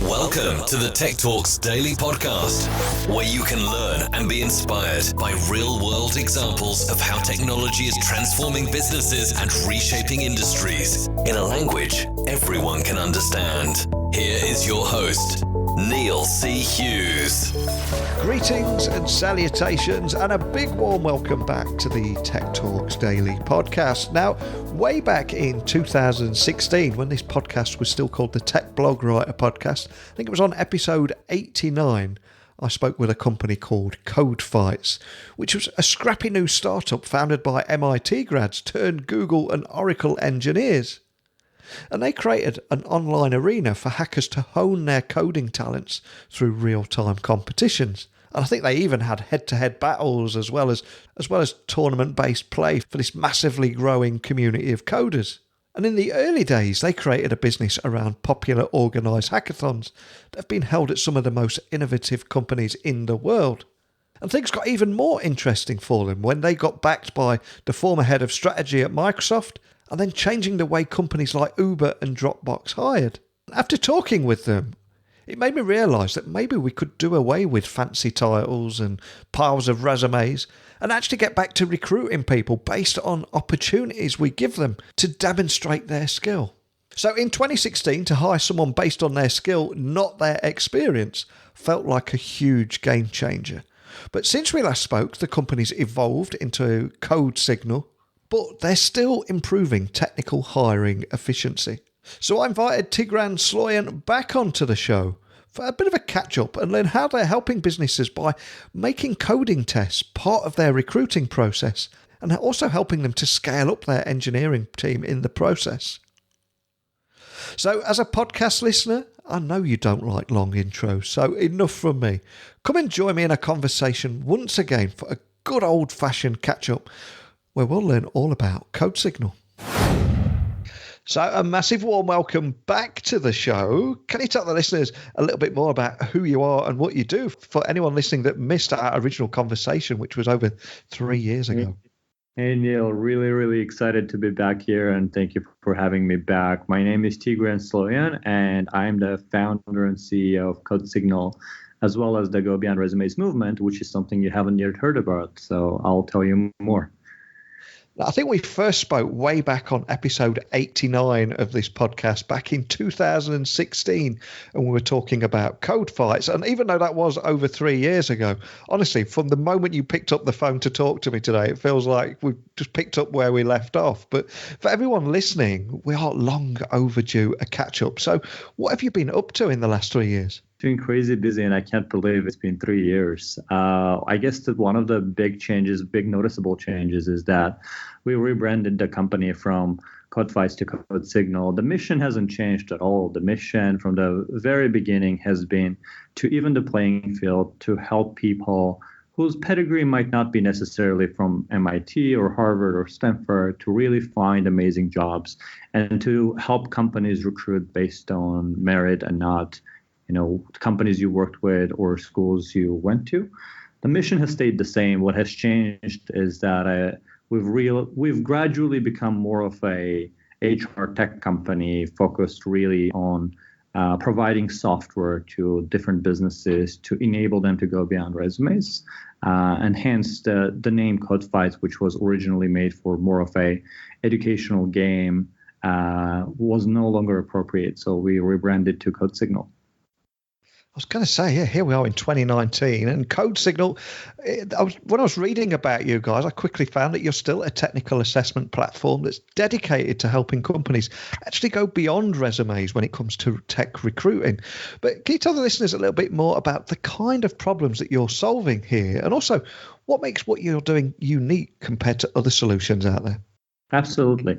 Welcome to the Tech Talks Daily Podcast, where you can learn and be inspired by real-world examples of how technology is transforming businesses and reshaping industries in a language everyone can understand. Here is your host, Neil C. Hughes. Greetings and salutations, and a big warm welcome back to the Tech Talks Daily Podcast. Now, way back in 2016, when this podcast was still called the Tech Blog Writer Podcast, I think it was on episode 89, I spoke with a company called CodeSignal, which was a scrappy new startup founded by MIT grads turned Google and Oracle engineers. And they created an online arena for hackers to hone their coding talents through real-time competitions. And I think they even had head-to-head battles as well as tournament-based play for this massively growing community of coders. And in the early days, they created a business around popular organised hackathons that have been held at some of the most innovative companies in the world. And things got even more interesting for them when they got backed by the former head of strategy at Microsoft, and then changing the way companies like Uber and Dropbox hired. After talking with them, it made me realise that maybe we could do away with fancy titles and piles of resumes and actually get back to recruiting people based on opportunities we give them to demonstrate their skill. So in 2016, to hire someone based on their skill, not their experience, felt like a huge game changer. But since we last spoke, the company's evolved into CodeSignal, but they're still improving technical hiring efficiency. So I invited Tigran Sloyan back onto the show for a bit of a catch-up and learn how they're helping businesses by making coding tests part of their recruiting process and also helping them to scale up their engineering team in the process. So as a podcast listener, I know you don't like long intros, so enough from me. Come and join me in a conversation once again for a good old-fashioned catch-up where we'll learn all about CodeSignal. So a massive warm welcome back to the show. Can you tell the listeners a little bit more about who you are and what you do for anyone listening that missed our original conversation, which was over 3 years ago? Hey, Neil, really excited to be back here, and thank you for having me back. My name is Tigran Sloyan, and I'm the founder and CEO of CodeSignal, as well as the Go Beyond Resumes movement, which is something you haven't yet heard about. So I'll tell you more. I think we first spoke way back on episode 89 of this podcast back in 2016, and we were talking about code fights. And even though that was over 3 years ago, honestly, from the moment you picked up the phone to talk to me today, it feels like we've just picked up where we left off. But for everyone listening, we are long overdue a catch-up. So what have you been up to in the last 3 years? Been crazy busy, and I can't believe it's been 3 years. I guess that one of the big noticeable changes is that we rebranded the company from CodeSignal to CodeSignal. The mission hasn't changed at all. The mission from the very beginning has been to even the playing field, to help people whose pedigree might not be necessarily from MIT or Harvard or Stanford to really find amazing jobs, and to help companies recruit based on merit and not companies you worked with or schools you went to. The mission has stayed the same. What has changed is that we've gradually become more of a HR tech company focused really on providing software to different businesses to enable them to go beyond resumes. And hence the name CodeSignal, which was originally made for more of a educational game, was no longer appropriate. So we rebranded to CodeSignal. I was going to say, yeah, here we are in 2019, and CodeSignal, when I was reading about you guys, I quickly found that you're still a technical assessment platform that's dedicated to helping companies actually go beyond resumes when it comes to tech recruiting. But can you tell the listeners a little bit more about the kind of problems that you're solving here, and also what makes what you're doing unique compared to other solutions out there? Absolutely.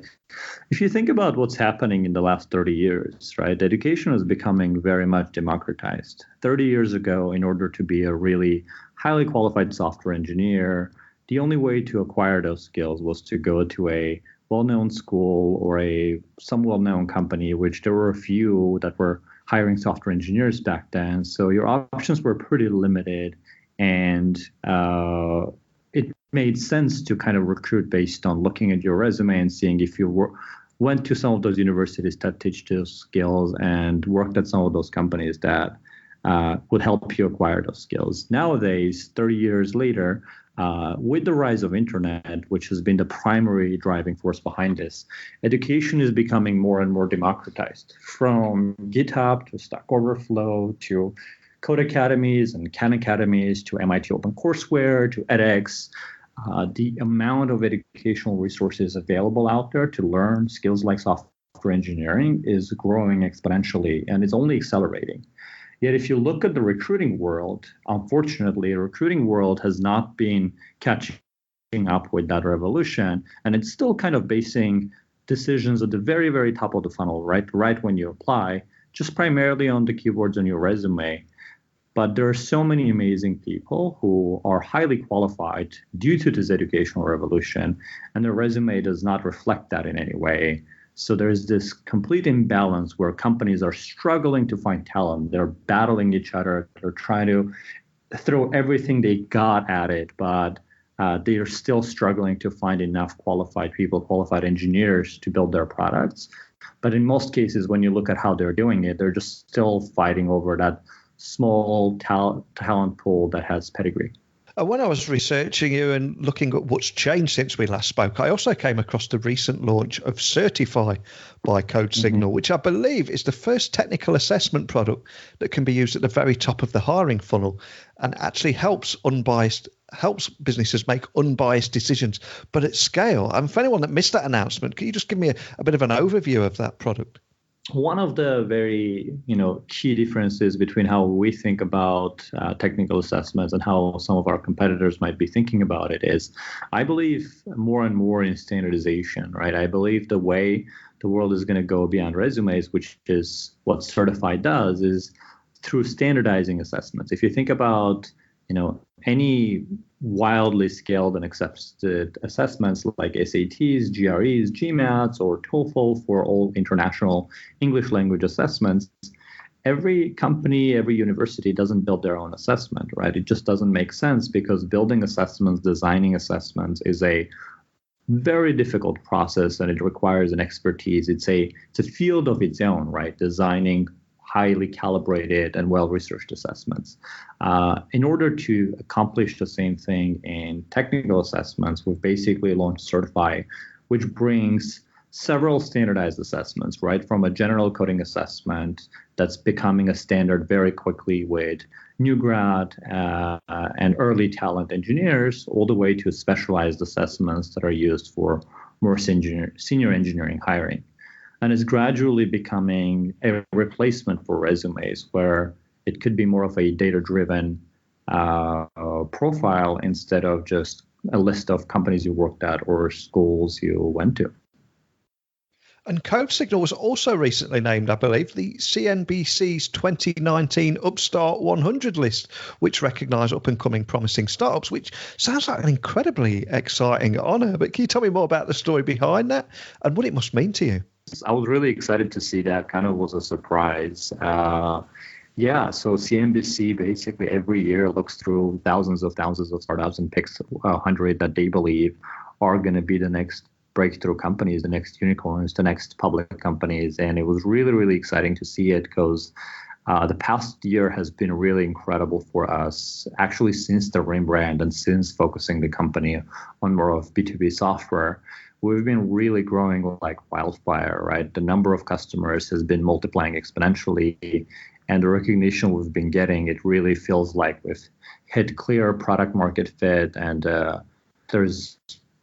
If you think about what's happening in the last 30 years, right, education is becoming very much democratized. 30 years ago, in order to be a really highly qualified software engineer, the only way to acquire those skills was to go to a well-known school or some well-known company, which there were a few that were hiring software engineers back then. So your options were pretty limited, and it made sense to kind of recruit based on looking at your resume and seeing if you went to some of those universities that teach those skills and worked at some of those companies that would help you acquire those skills. Nowadays, 30 years later, with the rise of internet, which has been the primary driving force behind this, education is becoming more and more democratized. From GitHub to Stack Overflow to Code Academies and Khan Academies to MIT OpenCourseWare to edX, the amount of educational resources available out there to learn skills like software engineering is growing exponentially, and it's only accelerating. Yet if you look at the recruiting world, unfortunately, the recruiting world has not been catching up with that revolution, and it's still kind of basing decisions at the very, very top of the funnel, right when you apply, just primarily on the keywords on your resume. But there are so many amazing people who are highly qualified due to this educational revolution, and their resume does not reflect that in any way. So there's this complete imbalance where companies are struggling to find talent. They're battling each other. They're trying to throw everything they got at it, but they are still struggling to find enough qualified people, qualified engineers to build their products. But in most cases, when you look at how they're doing it, they're just still fighting over that small talent pool that has pedigree. When I was researching you and looking at what's changed since we last spoke, I also came across the recent launch of Certify by CodeSignal, which I believe is the first technical assessment product that can be used at the very top of the hiring funnel and actually helps businesses make unbiased decisions, but at scale. And for anyone that missed that announcement, can you just give me a bit of an overview of that product? One of the very key differences between how we think about technical assessments and how some of our competitors might be thinking about it is, I believe more and more in standardization, right? I believe the way the world is going to go beyond resumes, which is what Certify does, is through standardizing assessments. If you think about any wildly scaled and accepted assessments like SATs, GREs, GMATs, or TOEFL for all international English language assessments, every company, every university doesn't build their own assessment, right? It just doesn't make sense because building assessments, designing assessments is a very difficult process and it requires an expertise. It's a field of its own, right? Designing highly calibrated and well-researched assessments. In order to accomplish the same thing in technical assessments, we've basically launched Certify, which brings several standardized assessments, right? From a general coding assessment that's becoming a standard very quickly with new grad and early talent engineers, all the way to specialized assessments that are used for more senior engineering hiring. And it's gradually becoming a replacement for resumes where it could be more of a data-driven profile instead of just a list of companies you worked at or schools you went to. And CodeSignal was also recently named, I believe, the CNBC's 2019 Up Star 100 list, which recognise up-and-coming promising startups, which sounds like an incredibly exciting honour. But can you tell me more about the story behind that and what it must mean to you? I was really excited to see that. Kind of was a surprise. So CNBC basically every year looks through thousands of startups and picks 100 that they believe are going to be the next breakthrough companies, the next unicorns, the next public companies. And it was really, really exciting to see it because the past year has been really incredible for us, actually since the rebrand and since focusing the company on more of B2B software. We've been really growing like wildfire, right? The number of customers has been multiplying exponentially, and the recognition we've been getting, it really feels like we've hit clear product market fit, and there's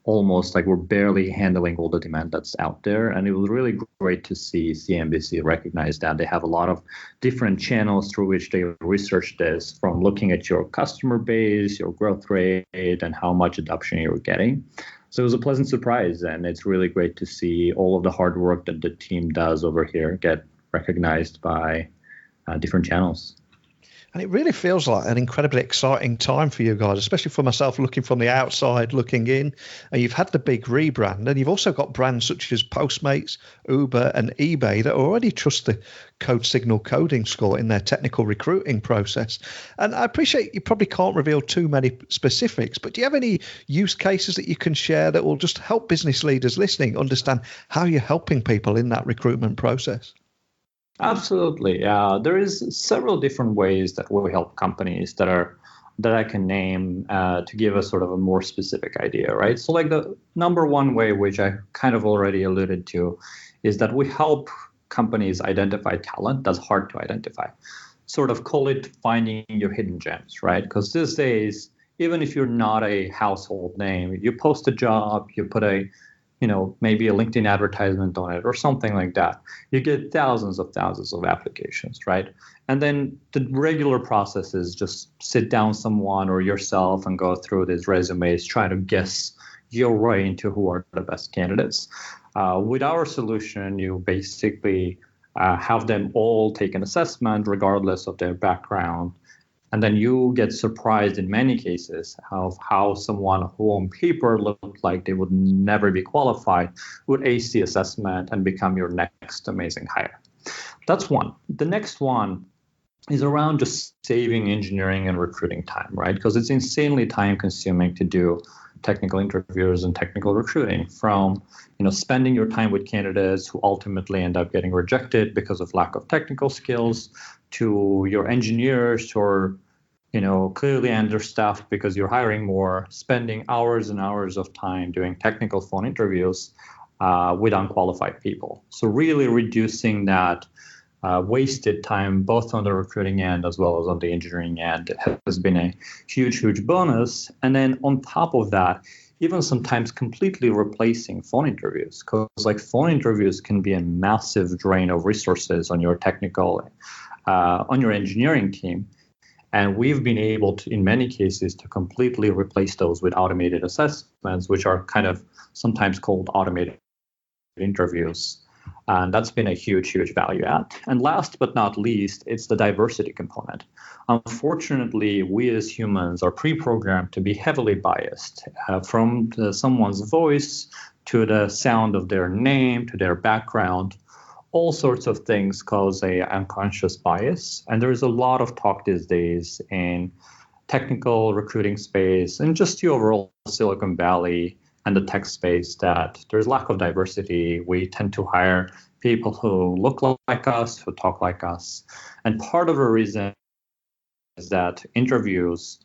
almost like we're barely handling all the demand that's out there. And it was really great to see CNBC recognize that. They have a lot of different channels through which they research this, from looking at your customer base, your growth rate, and how much adoption you're getting. So it was a pleasant surprise, and it's really great to see all of the hard work that the team does over here get recognized by different channels. And it really feels like an incredibly exciting time for you guys, especially for myself looking from the outside, looking in. And you've had the big rebrand, and you've also got brands such as Postmates, Uber, and eBay that already trust the CodeSignal coding score in their technical recruiting process. And I appreciate you probably can't reveal too many specifics, but do you have any use cases that you can share that will just help business leaders listening understand how you're helping people in that recruitment process? Absolutely. There is several different ways that we help companies that I can name to give us sort of a more specific idea, right? So like the number one way, which I kind of already alluded to, is that we help companies identify talent that's hard to identify. Sort of call it finding your hidden gems, right? Because these days, even if you're not a household name, you post a job, you put maybe a LinkedIn advertisement on it or something like that. You get thousands of applications, right? And then the regular process is just sit down someone or yourself and go through these resumes, try to guess your way into who are the best candidates. With our solution, you basically have them all take an assessment regardless of their background. And then you get surprised in many cases of how someone who on paper looked like they would never be qualified would ace the assessment and become your next amazing hire. That's one. The next one is around just saving engineering and recruiting time, right? Because it's insanely time consuming to do technical interviews and technical recruiting, from spending your time with candidates who ultimately end up getting rejected because of lack of technical skills, to your engineers who are clearly understaffed because you're hiring more, spending hours and hours of time doing technical phone interviews with unqualified people. So really reducing that wasted time, both on the recruiting end as well as on the engineering end, has been a huge bonus. And then on top of that, even sometimes completely replacing phone interviews, because like phone interviews can be a massive drain of resources on your technical, on your engineering team. And we've been able to, in many cases, to completely replace those with automated assessments, which are kind of sometimes called automated interviews. And that's been a huge value add. And last but not least, it's the diversity component. Unfortunately, we as humans are pre-programmed to be heavily biased, from someone's voice to the sound of their name to their background. All sorts of things cause a unconscious bias. And there's a lot of talk these days in technical recruiting space and just the overall Silicon Valley and the tech space that there's lack of diversity. We tend to hire people who look like us, who talk like us. And part of the reason is that interviews,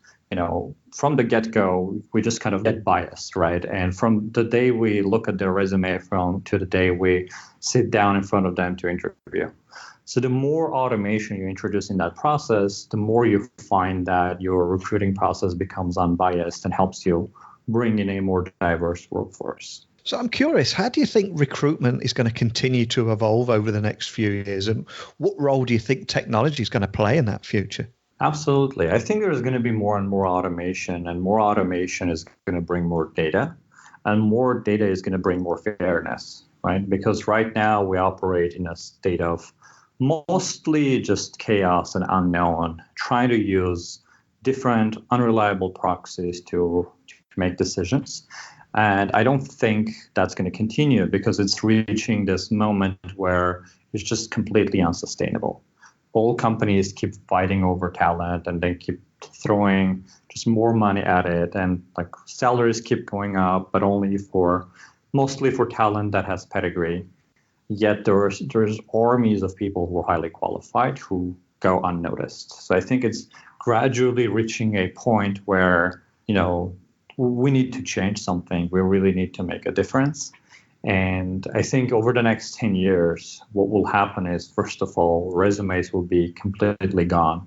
from the get-go, we just kind of get biased, right? And from the day we look at their resume to the day we sit down in front of them to interview. So the more automation you introduce in that process, the more you find that your recruiting process becomes unbiased and helps you bring in a more diverse workforce. So I'm curious, how do you think recruitment is going to continue to evolve over the next few years? And what role do you think technology is going to play in that future? Absolutely. I think there's going to be more and more automation, and more automation is going to bring more data, and more data is going to bring more fairness, right? Because right now we operate in a state of mostly just chaos and unknown, trying to use different unreliable proxies to make decisions. And I don't think that's going to continue, because it's reaching this moment where it's just completely unsustainable. All companies keep fighting over talent, and they keep throwing just more money at it, and like salaries keep going up, but mostly for talent that has pedigree. Yet there's armies of people who are highly qualified who go unnoticed. So I think it's gradually reaching a point where we need to change something. We really need to make a difference. And I think over the next 10 years, what will happen is, first of all, resumes will be completely gone.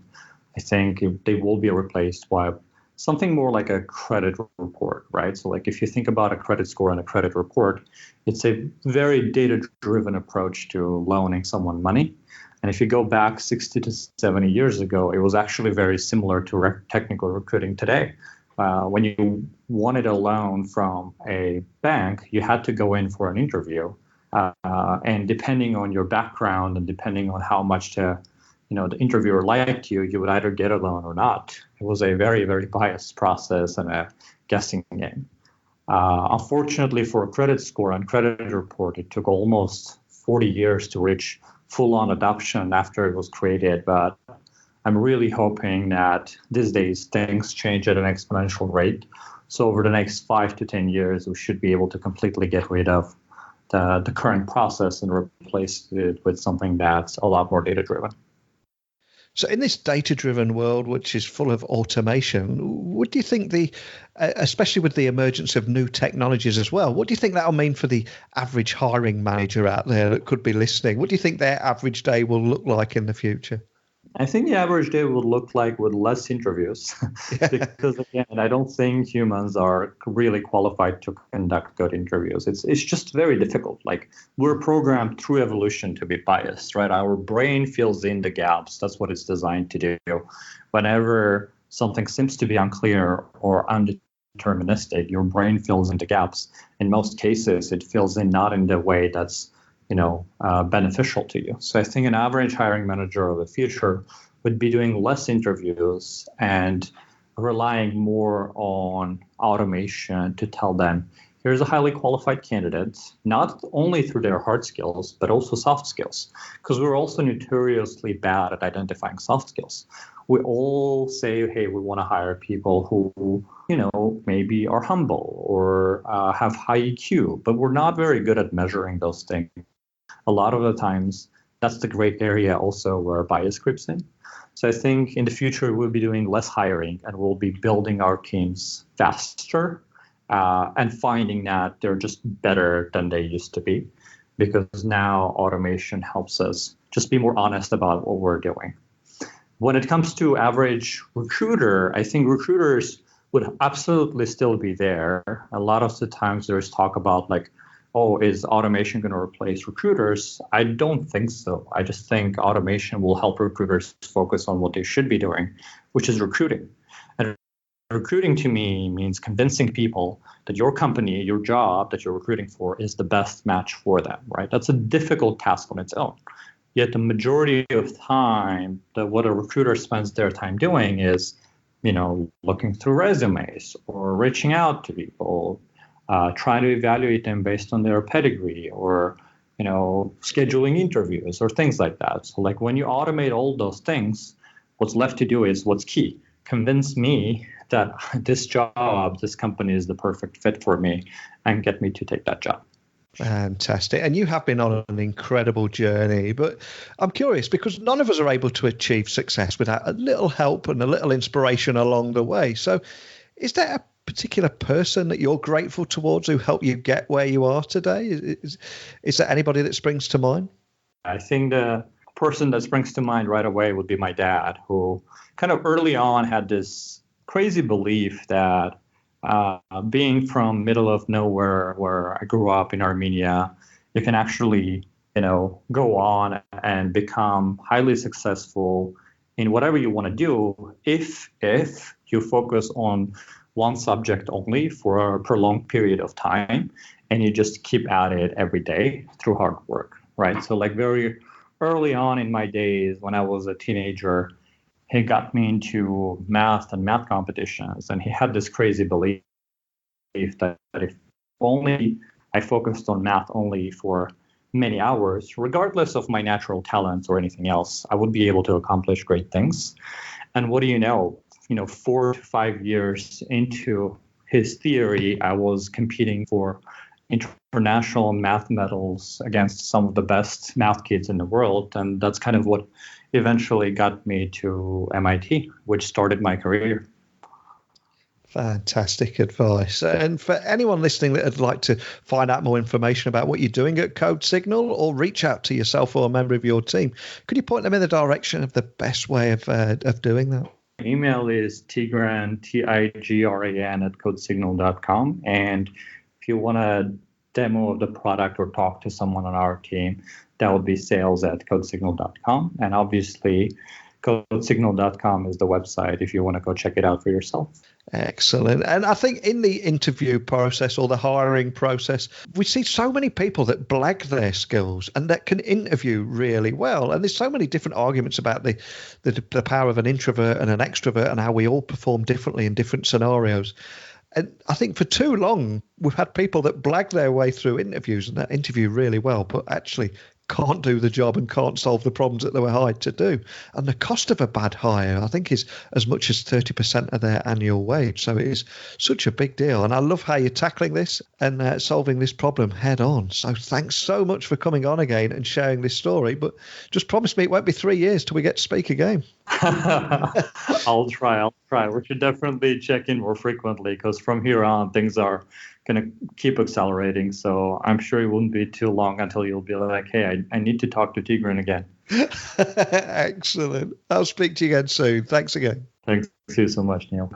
I think they will be replaced by something more like a credit report, right? So like if you think about a credit score and a credit report, it's a very data-driven approach to loaning someone money. And if you go back 60 to 70 years ago, it was actually very similar to technical recruiting today. When you wanted a loan from a bank, you had to go in for an interview. And depending on your background and depending on how much the the interviewer liked you, you would either get a loan or not. It was a very, very biased process and a guessing game. Unfortunately, for a credit score and credit report, it took almost 40 years to reach full-on adoption after it was created. But I'm really hoping that these days things change at an exponential rate. So over the next 5 to 10 years, we should be able to completely get rid of the current process and replace it with something that's a lot more data-driven. So in this data-driven world, which is full of automation, what do you think especially with the emergence of new technologies as well, what do you think that'll mean for the average hiring manager out there that could be listening? What do you think their average day will look like in the future? I think the average day would look like with less interviews because, again, I don't think humans are really qualified to conduct good interviews. It's just very difficult. Like, we're programmed through evolution to be biased, right? Our brain fills in the gaps. That's what it's designed to do. Whenever something seems to be unclear or undeterministic, your brain fills in the gaps. In most cases, it fills in not in the way that's beneficial to you. So I think an average hiring manager of the future would be doing less interviews and relying more on automation to tell them, here's a highly qualified candidate, not only through their hard skills, but also soft skills, because we're also notoriously bad at identifying soft skills. We all say, hey, we want to hire people who, maybe are humble or have high EQ, but we're not very good at measuring those things. A lot of the times, that's the great area also where bias creeps in. So I think in the future, we'll be doing less hiring and we'll be building our teams faster and finding that they're just better than they used to be, because now automation helps us just be more honest about what we're doing. When it comes to average recruiter, I think recruiters would absolutely still be there. A lot of the times there's talk about like, oh, is automation going to replace recruiters? I don't think so. I just think automation will help recruiters focus on what they should be doing, which is recruiting. And recruiting to me means convincing people that your company, your job that you're recruiting for is the best match for them, right? That's a difficult task on its own. Yet the majority of time, what a recruiter spends their time doing is, looking through resumes or reaching out to people, trying to evaluate them based on their pedigree or, scheduling interviews or things like that. So like when you automate all those things, what's left to do is what's key. Convince me that this company is the perfect fit for me and get me to take that job. Fantastic. And you have been on an incredible journey, but I'm curious because none of us are able to achieve success without a little help and a little inspiration along the way. So is there a particular person that you're grateful towards who helped you get where you are today? Is there anybody that springs to mind? I think the person that springs to mind right away would be my dad, who kind of early on had this crazy belief that being from middle of nowhere where I grew up in Armenia, you can actually, go on and become highly successful in whatever you want to do if you focus on one subject only for a prolonged period of time and you just keep at it every day through hard work, right? So like very early on in my days when I was a teenager, he got me into math and math competitions, and he had this crazy belief that if only I focused on math only for many hours, regardless of my natural talents or anything else, I would be able to accomplish great things. And what do you know? 4 to 5 years into his theory, I was competing for international math medals against some of the best math kids in the world. And that's kind of what eventually got me to MIT, which started my career. Fantastic advice. And for anyone listening that would like to find out more information about what you're doing at CodeSignal or reach out to yourself or a member of your team, could you point them in the direction of the best way of doing that? Email is Tigran, Tigran at CodeSignal.com. And if you want a demo of the product or talk to someone on our team, that would be sales at CodeSignal.com. And obviously, CodeSignal.com is the website if you want to go check it out for yourself. Excellent. And I think in the interview process or the hiring process, we see so many people that blag their skills and that can interview really well. And there's so many different arguments about the power of an introvert and an extrovert and how we all perform differently in different scenarios. And I think for too long, we've had people that blag their way through interviews and that interview really well, but actually can't do the job and can't solve the problems that they were hired to do. And the cost of a bad hire, I think, is as much as 30% of their annual wage. So it is such a big deal. And I love how you're tackling this and solving this problem head on. So thanks so much for coming on again and sharing this story. But just promise me it won't be 3 years till we get to speak again. I'll try. We should definitely check in more frequently because from here on, things are going to keep accelerating. So I'm sure it won't be too long until you'll be like, hey, I need to talk to Tigran again. Excellent. I'll speak to you again soon. Thanks again. Thanks you so much, Neil.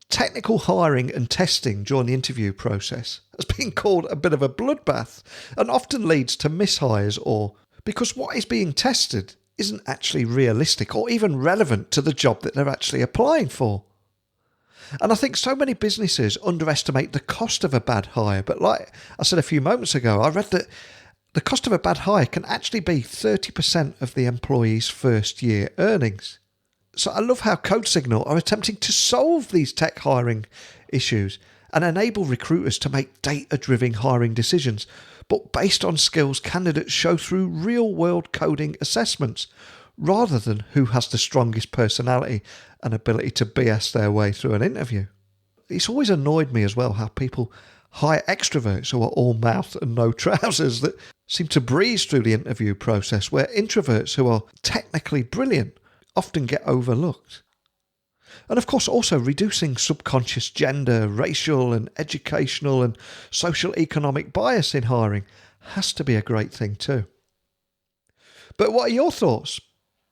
Technical hiring and testing during the interview process has been called a bit of a bloodbath and often leads to mishires or because what is being tested isn't actually realistic or even relevant to the job that they're actually applying for. And I think so many businesses underestimate the cost of a bad hire. But like I said a few moments ago, I read that the cost of a bad hire can actually be 30% of the employee's first year earnings. So I love how CodeSignal are attempting to solve these tech hiring issues and enable recruiters to make data-driven hiring decisions, but based on skills candidates show through real-world coding assessments, rather than who has the strongest personality and ability to BS their way through an interview. It's always annoyed me as well how people hire extroverts who are all mouth and no trousers that seem to breeze through the interview process, where introverts who are technically brilliant often get overlooked. And of course also reducing subconscious gender, racial and educational and social economic bias in hiring has to be a great thing too. But what are your thoughts?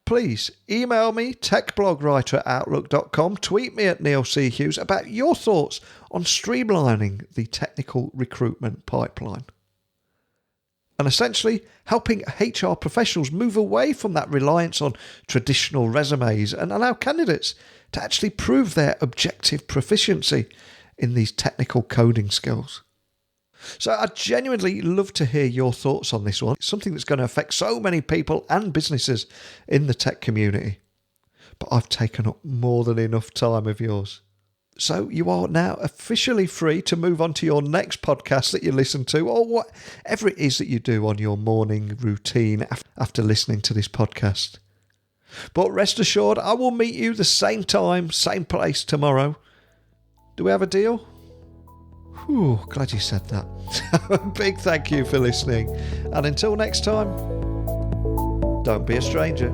Please email me, techblogwriter@outlook.com, tweet me at Neil C. Hughes about your thoughts on streamlining the technical recruitment pipeline. And essentially helping HR professionals move away from that reliance on traditional resumes and allow candidates to actually prove their objective proficiency in these technical coding skills. So I'd genuinely love to hear your thoughts on this one. It's something that's going to affect so many people and businesses in the tech community. But I've taken up more than enough time of yours. So you are now officially free to move on to your next podcast that you listen to or whatever it is that you do on your morning routine after listening to this podcast. But rest assured, I will meet you the same time, same place tomorrow. Do we have a deal? Whew, glad you said that. A big thank you for listening. And until next time, don't be a stranger.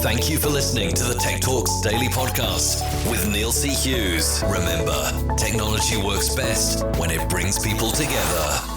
Thank you for listening to the Tech Talks Daily Podcast with Neil C. Hughes. Remember, technology works best when it brings people together.